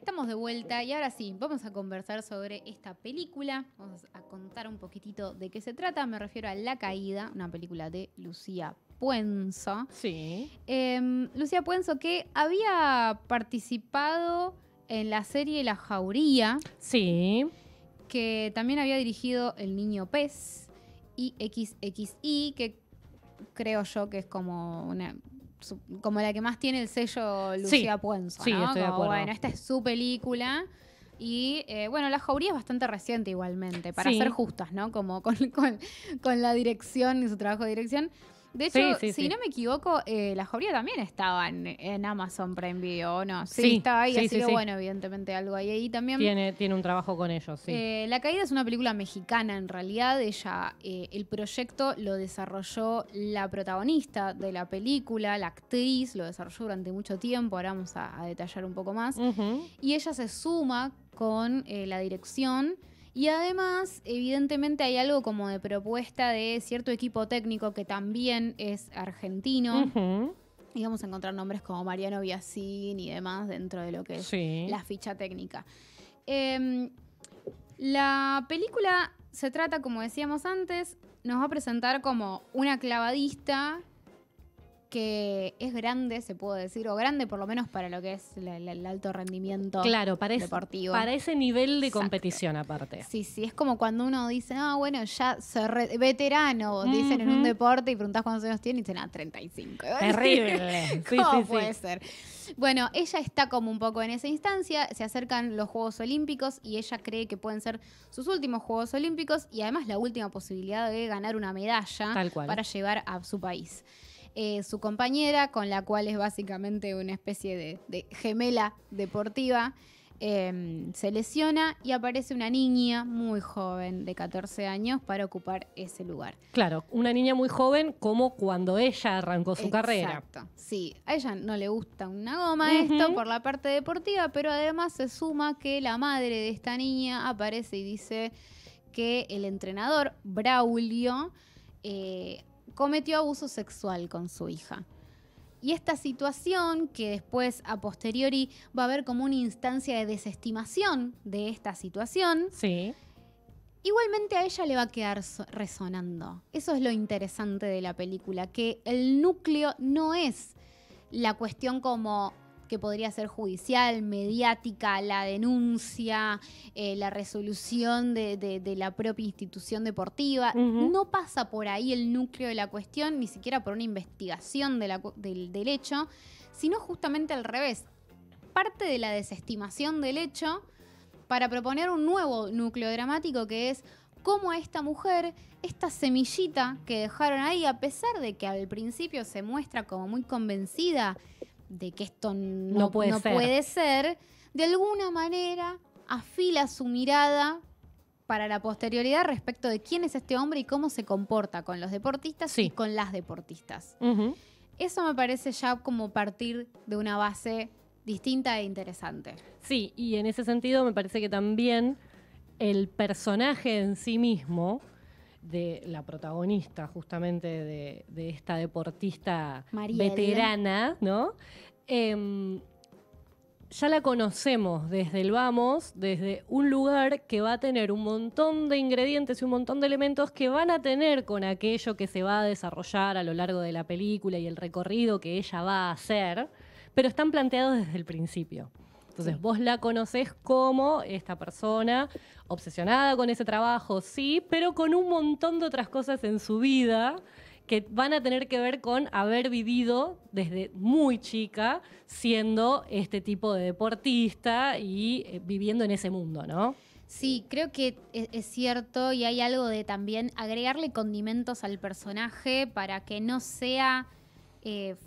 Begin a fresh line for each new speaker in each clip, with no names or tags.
Estamos de vuelta y ahora sí, vamos a conversar sobre esta película. Vamos a contar un poquitito de qué se trata. Me refiero a La Caída, una película de Lucía Puenzo.
Sí.
Lucía Puenzo, que había participado en la serie La Jauría.
Sí.
Que también había dirigido El Niño Pez y XXI, que creo yo que es como la que más tiene el sello Lucía Puenzo,
sí,
¿no?
estoy de acuerdo.
Bueno, esta es su película. Y bueno, La Jauría es bastante reciente igualmente, para ser justas, ¿no? Como con la dirección y su trabajo de dirección. De hecho, si no me equivoco, La Jauría también estaba en Amazon Prime Video, ¿o no? Sí, estaba ahí, así que bueno, evidentemente algo hay ahí también.
Tiene un trabajo con ellos, sí.
La Caída es una película mexicana, en realidad. Ella, el proyecto lo desarrolló la protagonista de la película, la actriz, lo desarrolló durante mucho tiempo, ahora vamos a detallar un poco más. Y ella se suma con la dirección. Y además, evidentemente, hay algo como de propuesta de cierto equipo técnico que también es argentino. Y vamos a encontrar nombres como Mariano Biasín y demás dentro de lo que es la ficha técnica. La película se trata, como decíamos antes, nos va a presentar como una clavadista que es grande, se puede decir, o grande por lo menos para lo que es el alto rendimiento deportivo.
Para ese nivel de competición aparte.
Sí, es como cuando uno dice, bueno, ya veterano, dicen en un deporte y preguntás cuántos años tiene y dicen, 35.
Terrible.
¿Cómo puede ser? Bueno, ella está como un poco en esa instancia, se acercan los Juegos Olímpicos y ella cree que pueden ser sus últimos Juegos Olímpicos y además la última posibilidad de ganar una medalla para llevar a su país. Su compañera, con la cual es básicamente una especie de gemela deportiva, se lesiona y aparece una niña muy joven de 14 años para ocupar ese lugar.
Claro, una niña muy joven como cuando ella arrancó su carrera.
Exacto, sí. A ella no le gusta una goma esto por la parte deportiva, pero además se suma que la madre de esta niña aparece y dice que el entrenador, Braulio, cometió abuso sexual con su hija. Y esta situación, que después, a posteriori, va a haber como una instancia de desestimación de esta situación, igualmente a ella le va a quedar resonando. Eso es lo interesante de la película, que el núcleo no es la cuestión como que podría ser judicial, mediática, la denuncia, la resolución de la propia institución deportiva. No pasa por ahí el núcleo de la cuestión, ni siquiera por una investigación del hecho, sino justamente al revés. Parte de la desestimación del hecho para proponer un nuevo núcleo dramático que es cómo a esta mujer, esta semillita que dejaron ahí, a pesar de que al principio se muestra como muy convencida de que esto no puede ser, de alguna manera afila su mirada para la posterioridad respecto de quién es este hombre y cómo se comporta con los deportistas y con las deportistas. Eso me parece ya como partir de una base distinta e interesante.
Sí, y en ese sentido me parece que también el personaje en sí mismo de la protagonista justamente de esta deportista veterana, ¿no? Ya la conocemos desde el vamos, desde un lugar que va a tener un montón de ingredientes y un montón de elementos que van a tener con aquello que se va a desarrollar a lo largo de la película y el recorrido que ella va a hacer, pero están planteados desde el principio. Entonces vos la conocés como esta persona obsesionada con ese trabajo, sí, pero con un montón de otras cosas en su vida que van a tener que ver con haber vivido desde muy chica siendo este tipo de deportista y viviendo en ese mundo, ¿no?
Sí, creo que es cierto y hay algo de también agregarle condimentos al personaje para que no sea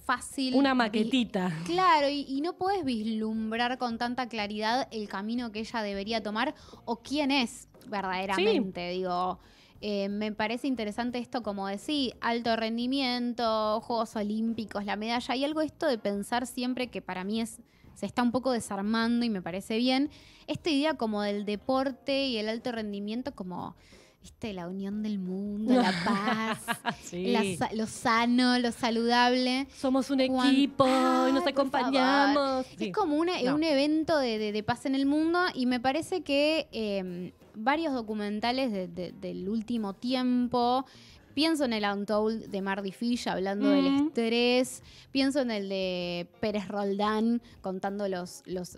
fácil.
Una maquetita.
Claro, y no podés vislumbrar con tanta claridad el camino que ella debería tomar o quién es verdaderamente, digo. Me parece interesante esto, como decir, alto rendimiento, Juegos Olímpicos, la medalla. Hay algo esto de pensar siempre que para mí se está un poco desarmando y me parece bien. Esta idea como del deporte y el alto rendimiento como viste, la unión del mundo, la paz,
Sí.
lo sano, lo saludable.
Somos un equipo y nos
Ay, por
acompañamos.
favor.
Sí.
Es como un evento de paz en el mundo y me parece que varios documentales del último tiempo, pienso en el Untold de Mardy Fish hablando del estrés, pienso en el de Pérez Roldán contando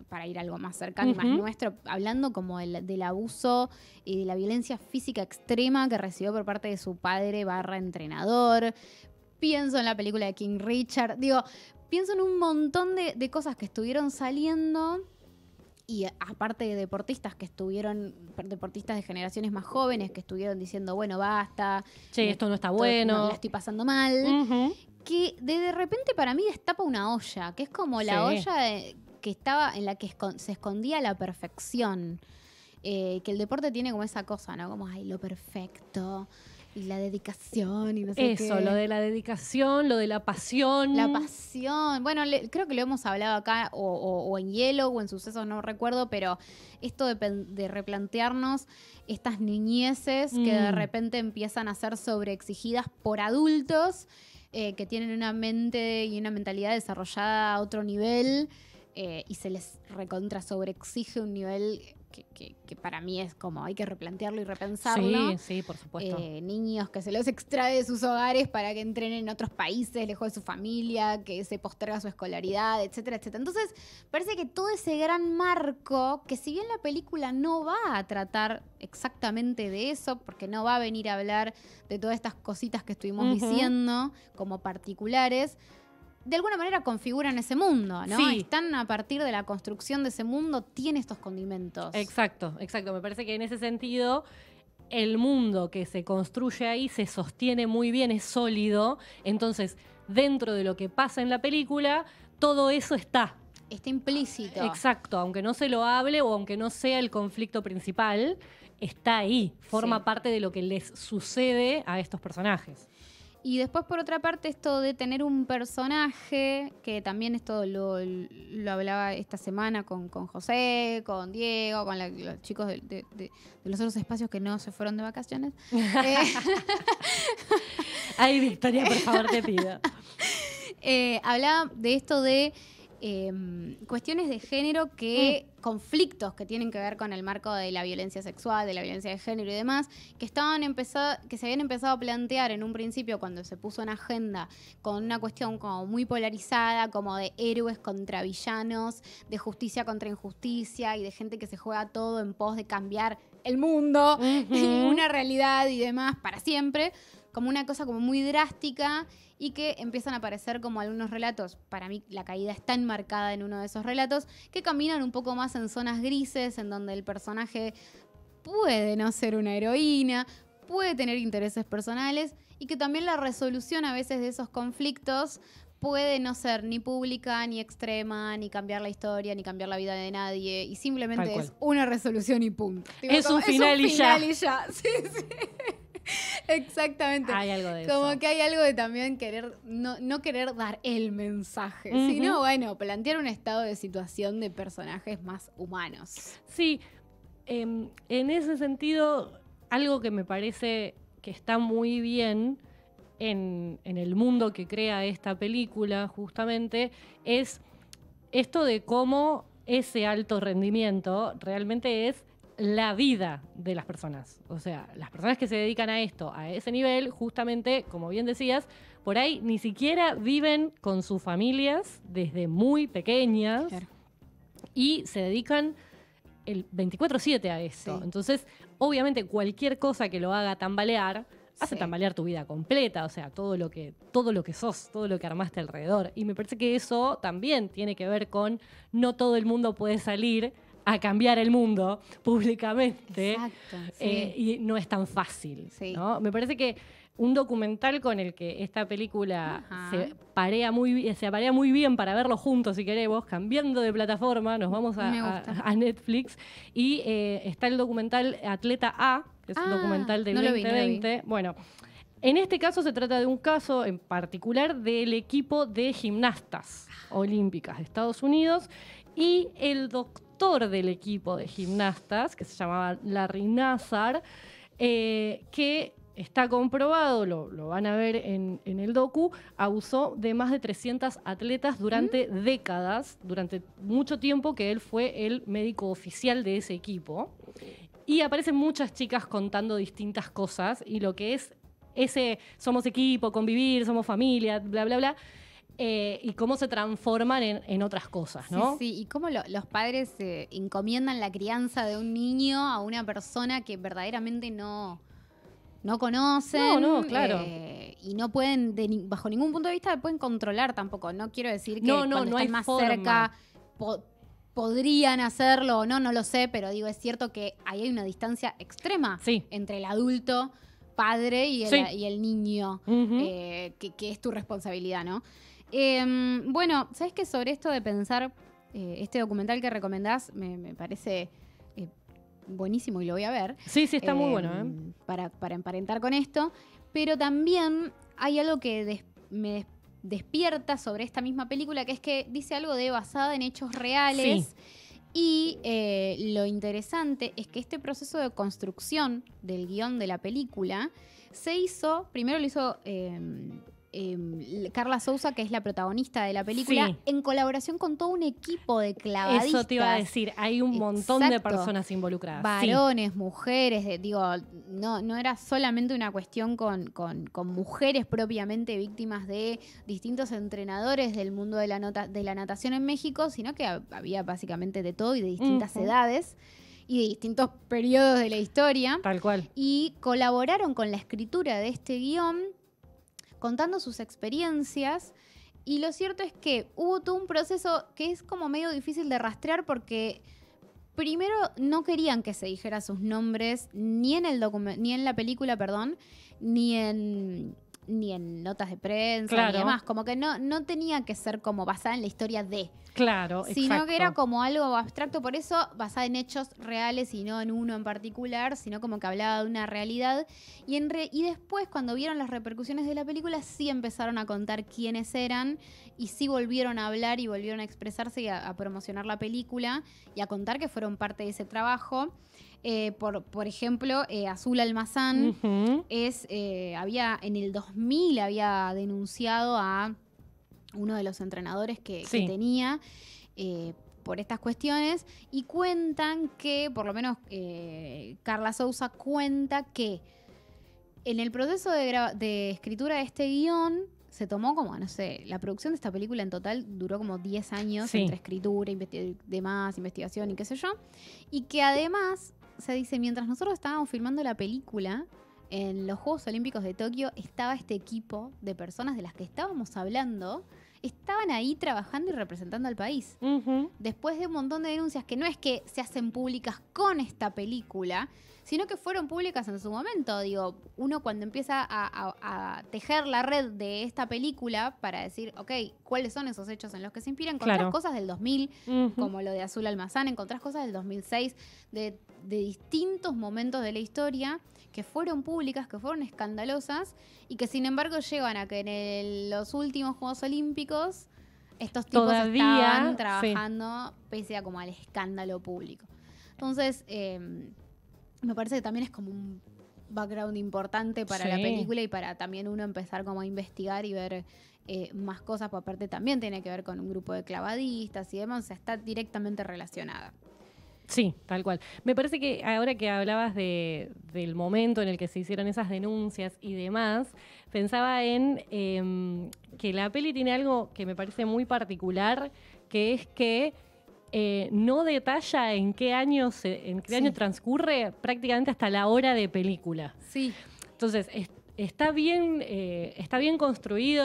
para ir a algo más cercano y más nuestro, hablando como del abuso y de la violencia física extrema que recibió por parte de su padre / entrenador. Pienso en la película de King Richard. Digo, pienso en un montón de cosas que estuvieron saliendo. Y aparte de deportistas deportistas de generaciones más jóvenes que estuvieron diciendo, bueno, basta.
Che, esto no está bueno.
La estoy pasando mal. Que de repente para mí destapa una olla, que es como la olla que estaba en la que se escondía la perfección. Que el deporte tiene como esa cosa, ¿no? Como, ay, lo perfecto. Y la dedicación y no sé qué.
Eso, lo de la dedicación, lo de la pasión.
La pasión. Bueno, creo que lo hemos hablado acá, o en Hielo, o en Sucesos, no recuerdo, pero esto de replantearnos estas niñeces que de repente empiezan a ser sobreexigidas por adultos que tienen una mente y una mentalidad desarrollada a otro nivel y se les recontra sobreexige un nivel que para mí es como hay que replantearlo y repensarlo.
Sí, sí, por supuesto.
Niños que se los extrae de sus hogares para que entrenen en otros países, lejos de su familia, que se posterga su escolaridad, etcétera, etcétera. Entonces, parece que todo ese gran marco, que si bien la película no va a tratar exactamente de eso, porque no va a venir a hablar de todas estas cositas que estuvimos diciendo como particulares, de alguna manera configuran ese mundo, ¿no?
Sí.
Están a partir de la construcción de ese mundo, tiene estos condimentos.
Exacto. Me parece que en ese sentido el mundo que se construye ahí se sostiene muy bien, es sólido. Entonces, dentro de lo que pasa en la película, todo eso está.
Está implícito.
Exacto, aunque no se lo hable o aunque no sea el conflicto principal, está ahí, forma parte de lo que les sucede a estos personajes.
Y después, por otra parte, esto de tener un personaje, que también esto lo hablaba esta semana con José, con Diego, con los chicos de los otros espacios que no se fueron de vacaciones.
Ay, Victoria, por favor, te pido.
Hablaba de esto de cuestiones de género conflictos que tienen que ver con el marco de la violencia sexual, de la violencia de género y demás, que se habían empezado a plantear en un principio cuando se puso en agenda con una cuestión como muy polarizada, como de héroes contra villanos, de justicia contra injusticia y de gente que se juega todo en pos de cambiar el mundo y una realidad y demás para siempre, como una cosa como muy drástica y que empiezan a aparecer como algunos relatos. Para mí la caída está enmarcada en uno de esos relatos que caminan un poco más en zonas grises, en donde el personaje puede no ser una heroína, puede tener intereses personales y que también la resolución a veces de esos conflictos puede no ser ni pública, ni extrema, ni cambiar la historia, ni cambiar la vida de nadie. Y simplemente es una resolución y punto.
Es un final y ya.
Sí, sí. Exactamente.
Hay algo de eso.
Como que hay algo de también no querer dar el mensaje, sino, bueno, plantear un estado de situación de personajes más humanos.
Sí, en ese sentido, algo que me parece que está muy bien en el mundo que crea esta película, justamente, es esto de cómo ese alto rendimiento realmente es la vida de las personas. O sea, las personas que se dedican a esto, a ese nivel, justamente, como bien decías, por ahí ni siquiera viven con sus familias desde muy pequeñas. Claro. Y se dedican el 24/7 a esto. Sí. Entonces, obviamente, cualquier cosa que lo haga tambalear, hace tambalear tu vida completa, o sea, todo lo que sos, todo lo que armaste alrededor. Y me parece que eso también tiene que ver con no todo el mundo puede salir a cambiar el mundo públicamente. Exacto, sí. Y no es tan fácil, ¿no? Me parece que un documental con el que esta película se aparea muy bien para verlo juntos, si queremos, cambiando de plataforma, nos vamos a Netflix, y está el documental Atleta A, que es un documental del 2020. No lo vi. Bueno, en este caso se trata de un caso en particular del equipo de gimnastas olímpicas de Estados Unidos, y el doctor del equipo de gimnastas, que se llamaba Larry Nassar, que está comprobado, lo van a ver en el docu, abusó de más de 300 atletas durante décadas, durante mucho tiempo que él fue el médico oficial de ese equipo. Y aparecen muchas chicas contando distintas cosas y lo que es ese somos equipo, convivir, somos familia, bla, bla, bla, y cómo se transforman en otras cosas, ¿no?
Sí, y cómo los padres encomiendan la crianza de un niño a una persona que verdaderamente no conocen.
No, claro.
Y no pueden, bajo ningún punto de vista, pueden controlar tampoco. No quiero decir que cuando
no
están
hay
más
forma.
cerca podrían hacerlo o no lo sé, pero digo, es cierto que ahí hay una distancia extrema entre el adulto, padre y el niño, que es tu responsabilidad, ¿no? Bueno, ¿sabes qué? Sobre esto de pensar, este documental que recomendás me parece buenísimo y lo voy a ver.
Sí, está muy bueno,
para emparentar con esto. Pero también hay algo que me despierta sobre esta misma película, que es que dice algo de basada en hechos reales. Y lo interesante es que este proceso de construcción del guión de la película se hizo, primero lo hizo Carla Souza, que es la protagonista de la película, en colaboración con todo un equipo de clavadistas.
Eso te iba a decir, hay un montón de personas involucradas.
Varones, mujeres, no era solamente una cuestión con mujeres propiamente víctimas de distintos entrenadores del mundo de la natación en México, sino que había básicamente de todo y de distintas edades y de distintos periodos de la historia.
Tal cual.
Y colaboraron con la escritura de este guión, contando sus experiencias, y lo cierto es que hubo todo un proceso que es como medio difícil de rastrear porque primero no querían que se dijera sus nombres ni en la película, ni en notas de prensa, ni demás, como que no tenía que ser como basada en la historia de.
Claro,
sino que era como algo abstracto, por eso basada en hechos reales y no en uno en particular, sino como que hablaba de una realidad. Y después, cuando vieron las repercusiones de la película, sí empezaron a contar quiénes eran y sí volvieron a hablar y volvieron a expresarse y a promocionar la película y a contar que fueron parte de ese trabajo. Por ejemplo, Azul Almazán en el 2000 había denunciado a uno de los entrenadores que tenía por estas cuestiones, y cuentan que, por lo menos Carla Souza cuenta que en el proceso de escritura de este guión se tomó como, no sé, la producción de esta película en total duró como 10 años entre escritura, investigación y qué sé yo, y que además se dice, mientras nosotros estábamos filmando la película, en los Juegos Olímpicos de Tokio estaba este equipo de personas de las que estábamos hablando, estaban ahí trabajando y representando al país. Después de un montón de denuncias que no es que se hacen públicas con esta película, sino que fueron públicas en su momento. Digo, uno cuando empieza a tejer la red de esta película para decir, ok, ¿cuáles son esos hechos en los que se inspira? Encontrás cosas del 2000, como lo de Azul Almazán, encontrás cosas del 2006, de distintos momentos de la historia que fueron públicas, que fueron escandalosas y que sin embargo llevan a que en los últimos Juegos Olímpicos estos tipos estaban trabajando pese a como al escándalo público. Entonces, me parece que también es como un background importante para la película y para también uno empezar como a investigar y ver más cosas, porque aparte también tiene que ver con un grupo de clavadistas y demás, o sea, está directamente relacionada.
Sí, tal cual. Me parece que ahora que hablabas del momento en el que se hicieron esas denuncias y demás, pensaba en que la peli tiene algo que me parece muy particular, que es que no detalla en qué año transcurre prácticamente hasta la hora de película.
Sí.
Entonces, está bien construido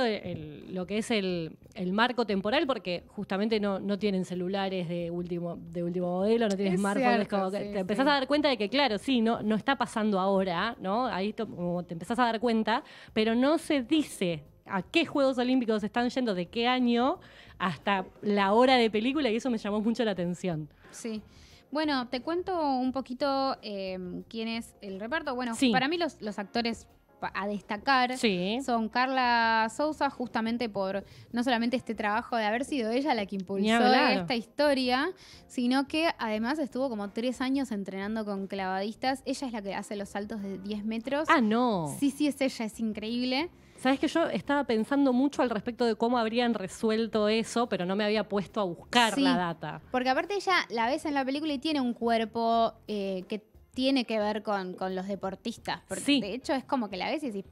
lo que es el marco temporal, porque justamente no tienen celulares de último modelo, no tienen smartphones, como que te empezás a dar cuenta de que, claro, no está pasando ahora, ¿no? Ahí como te empezás a dar cuenta, pero no se dice a qué Juegos Olímpicos están yendo, de qué año, hasta la hora de película, y eso me llamó mucho la atención.
Sí. Bueno, te cuento un poquito quién es el reparto. Bueno, para mí los actores a destacar
Sí.
son Carla Souza, justamente por no solamente este trabajo de haber sido ella la que
Ni
impulsó
hablar.
esta historia, sino que además estuvo como 3 años entrenando con clavadistas. Ella es la que hace los saltos de 10 metros.
Ah, no.
Sí, es ella, es increíble.
Sabes que yo estaba pensando mucho al respecto de cómo habrían resuelto eso, pero no me había puesto a buscar
Sí.
la data.
Porque aparte ella la ves en la película y tiene un cuerpo que tiene que ver con los deportistas. Porque
Sí.
de hecho es como que la ves y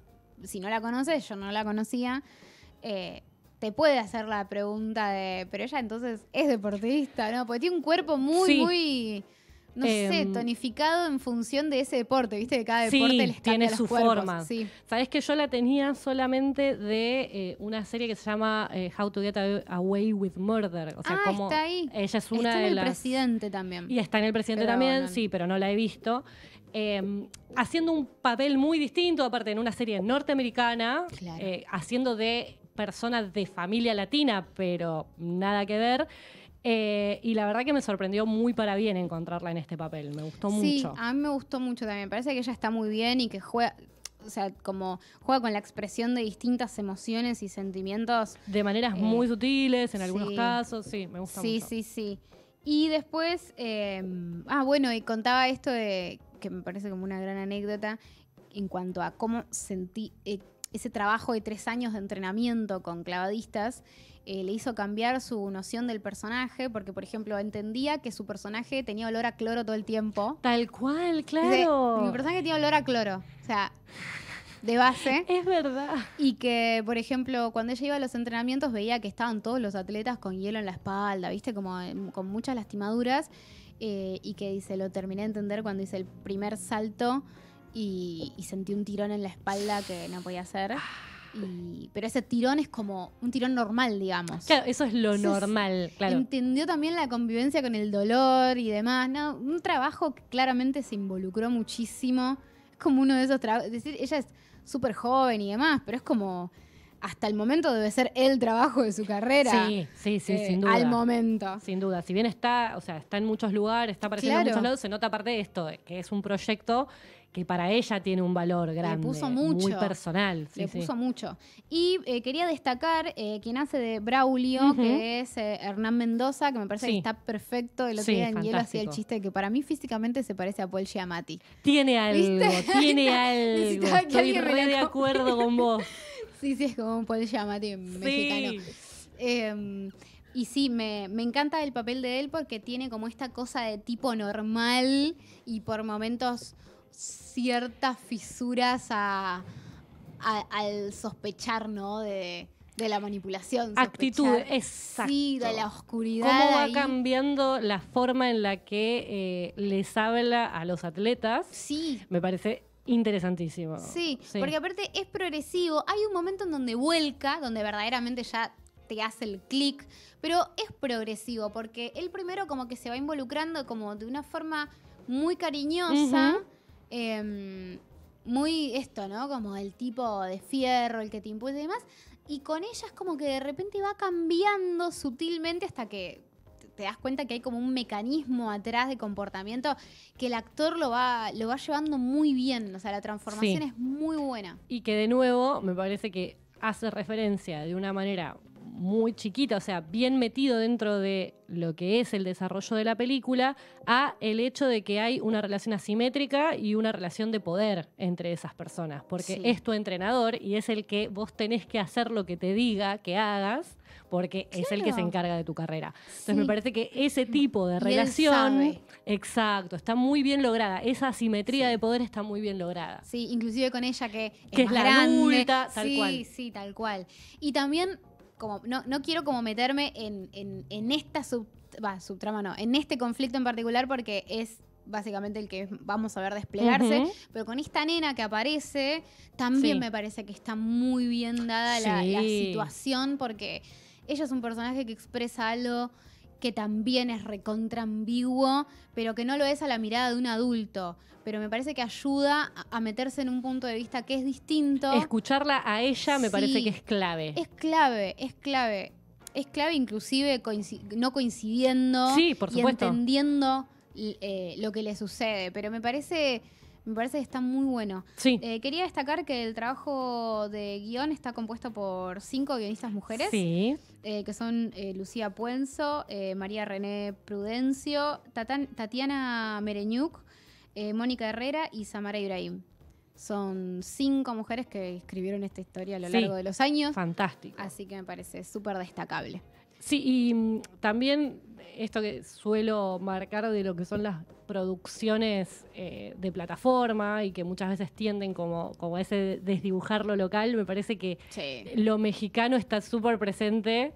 si no la conoces, yo no la conocía, te puede hacer la pregunta de, pero ella entonces es deportista, ¿no? Porque tiene un cuerpo muy,
Sí.
muy, no sé, tonificado en función de ese deporte, ¿viste? Que cada deporte
Sí,
les cambia
tiene
los
su
cuerpos.
forma.
Sí.
Sabes que yo la tenía solamente de una serie que se llama How to Get Away with Murder. O sea, como
está ahí.
ella es una
Está en
de
El
las...
Presidente también.
Y está en El Presidente
Pero
también,
no-
sí, pero no la he visto. Haciendo un papel muy distinto, aparte en una serie norteamericana,
Claro.
haciendo de persona de familia latina, pero nada que ver. Y la verdad que me sorprendió muy para bien encontrarla en este papel. Me gustó
Sí,
mucho.
a mí me gustó mucho también. Me parece que ella está muy bien y que juega, o sea, como juega con la expresión de distintas emociones y sentimientos.
De maneras muy sutiles, en algunos
sí.
casos, sí, me gusta mucho.
Sí. Y después, bueno, y contaba esto de, que me parece como una gran anécdota, en cuanto a cómo sentí ese trabajo de 3 años de entrenamiento con clavadistas, le hizo cambiar su noción del personaje, porque, por ejemplo, entendía que su personaje tenía olor a cloro todo el tiempo.
Tal cual,
Dice,
claro.
mi personaje tiene olor a cloro, o sea, de base.
Es verdad.
Y que, por ejemplo, cuando ella iba a los entrenamientos veía que estaban todos los atletas con hielo en la espalda, ¿viste? Como con muchas lastimaduras. Y que dice, lo terminé de entender cuando hice el primer salto y sentí un tirón en la espalda que no podía hacer. Pero ese tirón es como un tirón normal, digamos.
Claro, eso es lo
Entonces,
normal, claro.
Entendió también la convivencia con el dolor y demás, ¿no? Un trabajo que claramente se involucró muchísimo. Es como uno de esos trabajos. Es decir, ella es súper joven y demás, pero es como hasta el momento debe ser el trabajo de su carrera.
Sí, sin duda.
Al momento.
Sin duda. Si bien está, o sea, está en muchos lugares, está apareciendo en
Claro.
muchos lados, se nota aparte de esto, que es un proyecto que para ella tiene un valor grande.
puso mucho.
Muy personal. Sí,
Le
sí.
puso mucho. Y quería destacar quien hace de Braulio, que es Hernán Mendoza, que me parece
Sí.
que está perfecto. El otro
Sí,
día en Hielo hacía el
fantástico.
chiste que para mí físicamente se parece a Paul Giamatti.
Tiene algo,
¿Viste?
tiene algo.
Necesitaba que
Estoy
alguien me
re
la
de
com-
acuerdo con vos.
Sí, es como un Paul Giamatti mexicano. Y sí, me encanta el papel de él porque tiene como esta cosa de tipo normal y por momentos ciertas fisuras al sospechar, ¿no? De la manipulación.
Actitud,
sospechar.
exacto.
Sí, de la oscuridad.
Cómo va
ahí.
cambiando la forma en la que les habla a los atletas.
Sí.
Me parece interesantísimo.
Sí, porque aparte es progresivo. Hay un momento en donde vuelca, donde verdaderamente ya te hace el clic, pero es progresivo porque él primero como que se va involucrando como de una forma muy cariñosa, muy esto, ¿no? Como el tipo de fierro, el que te impulsa y demás. Y con ella es como que de repente va cambiando sutilmente hasta que te das cuenta que hay como un mecanismo atrás de comportamiento que el actor lo va llevando muy bien. O sea, la transformación
Sí.
es muy buena.
Y que de nuevo me parece que hace referencia de una manera muy chiquita, o sea, bien metido dentro de lo que es el desarrollo de la película, a el hecho de que hay una relación asimétrica y una relación de poder entre esas personas, porque
Sí.
es tu entrenador y es el que vos tenés que hacer lo que te diga que hagas, porque es el que se
Claro.
encarga de tu carrera. Entonces
Sí.
me parece que ese tipo de
Y él
relación,
sabe.
exacto, está muy bien lograda. Esa asimetría de poder está muy bien lograda.
Sí, inclusive con ella que
Que es
más
la
grande.
adulta, tal
sí,
cual.
Sí, tal cual. Y también, como no quiero como meterme en esta subtrama, no, en este conflicto en particular porque es básicamente el que vamos a ver desplegarse,
Ujú.
pero con esta nena que aparece, también
Sí.
me parece que está muy bien dada la
Sí.
situación porque ella es un personaje que expresa algo que también es recontra ambiguo, pero que no lo es a la mirada de un adulto. Pero me parece que ayuda a meterse en un punto de vista que es distinto.
Escucharla a ella me
Sí.
parece que es clave.
Es clave, es clave. Es clave inclusive no coincidiendo
Sí, por
y
supuesto.
entendiendo lo que le sucede. Pero me parece Me parece que está muy bueno.
Sí.
Quería destacar que el trabajo de guión está compuesto por 5 guionistas mujeres.
Sí.
Que son Lucía Puenzo, María René Prudencio, Tatiana Mereñuk, Mónica Herrera y Samara Ibrahim. Son 5 mujeres que escribieron esta historia a lo largo de los años.
Fantástico.
Así que me parece súper destacable.
Sí, y también esto que suelo marcar de lo que son las producciones de plataforma y que muchas veces tienden como a ese desdibujar lo local, me parece que lo mexicano está súper presente.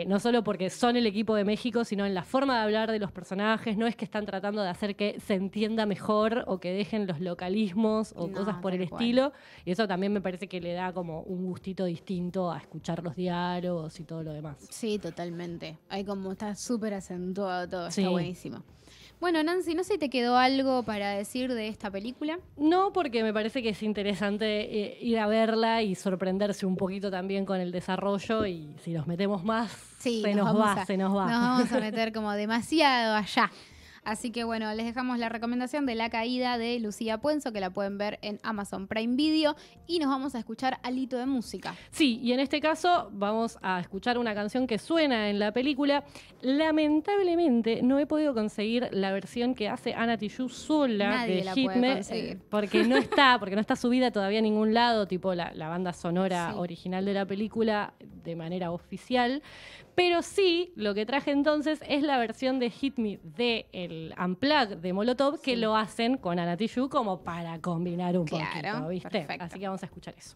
No solo porque son el equipo de México, sino en la forma de hablar de los personajes. No es que están tratando de hacer que se entienda mejor o que dejen los localismos o cosas por el estilo. Y eso también me parece que le da como un gustito distinto a escuchar los diálogos y todo lo demás.
Sí, totalmente. Hay como está súper acentuado todo, está buenísimo. Bueno, Nancy, no sé si te quedó algo para decir de esta película.
No, porque me parece que es interesante ir a verla y sorprenderse un poquito también con el desarrollo, y si nos metemos más, se nos va. Nos
vamos a meter como demasiado allá. Así que bueno, les dejamos la recomendación de La Caída de Lucía Puenzo, que la pueden ver en Amazon Prime Video, y nos vamos a escuchar alito de música.
Sí, y en este caso vamos a escuchar una canción que suena en la película. Lamentablemente no he podido conseguir la versión que hace Ana Tijoux sola.
Nadie
de
la
Hit
puede
Me,
conseguir.
porque no está subida todavía a ningún lado, tipo la banda sonora original de la película de manera oficial. Pero sí, lo que traje entonces es la versión de Hit Me de el Unplugged de Molotov, que lo hacen con Ana Tijoux como para combinar un poquito, ¿viste?
Perfecto.
Así que vamos a escuchar eso.